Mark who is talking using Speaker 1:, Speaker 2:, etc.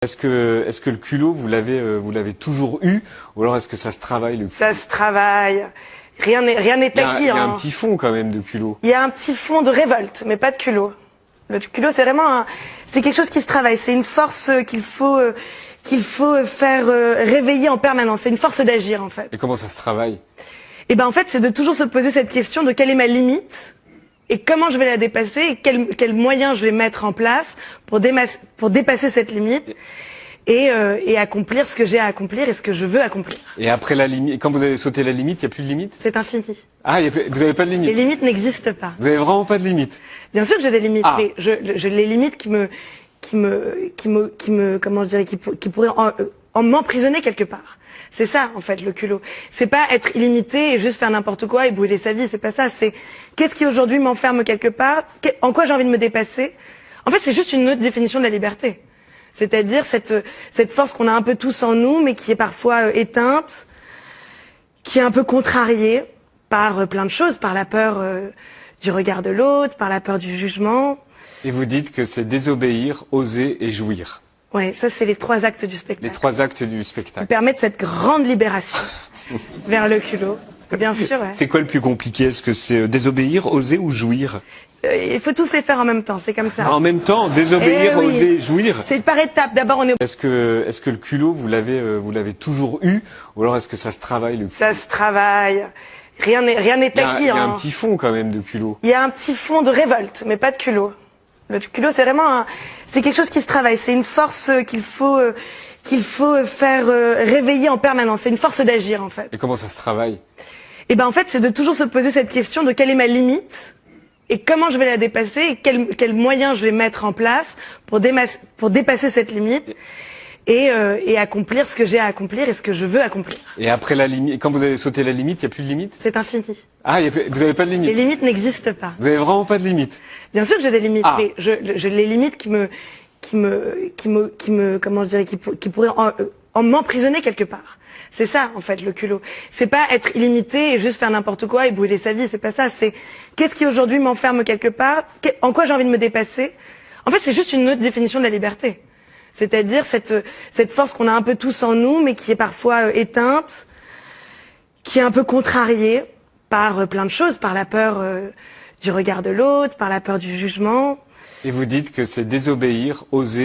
Speaker 1: Est-ce que le culot, vous l'avez toujours eu, ou alors est-ce que ça se travaille le culot?
Speaker 2: Ça se travaille. Rien n'est acquis.
Speaker 1: Il y a un petit fond quand même de culot.
Speaker 2: Il y a un petit fond de révolte, mais pas de culot. Le culot, c'est vraiment c'est quelque chose qui se travaille. C'est une force qu'il faut faire réveiller en permanence. C'est une force d'agir, en fait.
Speaker 1: Et comment ça se travaille?
Speaker 2: Et ben, en fait, c'est de toujours se poser cette question de quelle est ma limite et comment je vais la dépasser et quels moyens je vais mettre en place pour dépasser cette limite et accomplir ce que j'ai à accomplir et ce que je veux accomplir.
Speaker 1: Et après la limite, quand vous avez sauté la limite, il n'y a plus de limite?
Speaker 2: C'est infini.
Speaker 1: Ah, vous n'avez pas de limite?
Speaker 2: Les limites n'existent pas.
Speaker 1: Vous n'avez vraiment pas de limite?
Speaker 2: Bien sûr que j'ai des limites,
Speaker 1: Ah.
Speaker 2: mais je les limites qui comment je dirais, qui pourraient m'emprisonner quelque part. C'est ça, en fait, le culot. C'est pas être illimité et juste faire n'importe quoi et brûler sa vie. C'est pas ça. C'est qu'est-ce qui aujourd'hui m'enferme quelque part, en quoi j'ai envie de me dépasser. En fait, c'est juste une autre définition de la liberté. C'est-à-dire cette force qu'on a un peu tous en nous, mais qui est parfois éteinte, qui est un peu contrariée par plein de choses, par la peur du regard de l'autre, par la peur du jugement.
Speaker 1: Et vous dites que c'est désobéir, oser et jouir.
Speaker 2: Ouais, ça c'est les 3 actes du spectacle.
Speaker 1: Les 3 actes du
Speaker 2: Qui
Speaker 1: spectacle.
Speaker 2: permettent cette grande libération vers le culot. Bien sûr, ouais.
Speaker 1: C'est quoi le plus compliqué? Est-ce que c'est désobéir, oser ou jouir?
Speaker 2: Il faut tous les faire en même temps, c'est comme ça.
Speaker 1: En même temps, désobéir,
Speaker 2: Eh oui.
Speaker 1: oser, jouir?
Speaker 2: C'est par étapes. D'abord, on est.
Speaker 1: Est-ce que le culot, vous l'avez toujours eu, ou alors est-ce que ça se travaille le culot?
Speaker 2: Ça se travaille. Rien n'est acquis.
Speaker 1: Il y a un petit fond quand même de culot.
Speaker 2: Il y a un petit fond de révolte, mais pas de culot. Le culot, c'est vraiment c'est quelque chose qui se travaille. C'est une force qu'il faut faire réveiller en permanence. C'est une force d'agir, en fait.
Speaker 1: Et comment ça se travaille?
Speaker 2: Et ben, en fait, c'est de toujours se poser cette question de quelle est ma limite et comment je vais la dépasser et quels moyens je vais mettre en place pour dépasser cette limite et accomplir ce que j'ai à accomplir et ce que je veux accomplir.
Speaker 1: Et après la limite, quand vous avez sauté la limite, il n'y a plus de limite?
Speaker 2: C'est infini.
Speaker 1: Ah, vous n'avez pas de
Speaker 2: Les
Speaker 1: limite?
Speaker 2: limites n'existent pas.
Speaker 1: Vous n'avez vraiment pas de limite?
Speaker 2: Bien sûr que j'ai des limites,
Speaker 1: Ah.
Speaker 2: mais je les limites qui comment je dirais, qui pourraient m'emprisonner quelque part. C'est ça, en fait, le culot. C'est pas être illimité et juste faire n'importe quoi et brûler sa vie. C'est pas ça. C'est qu'est-ce qui aujourd'hui m'enferme quelque part, en quoi j'ai envie de me dépasser. En fait, c'est juste une autre définition de la liberté. C'est-à-dire cette force qu'on a un peu tous en nous, mais qui est parfois éteinte, qui est un peu contrariée par plein de choses, par la peur du regard de l'autre, par la peur du jugement.
Speaker 1: Et vous dites que c'est désobéir, oser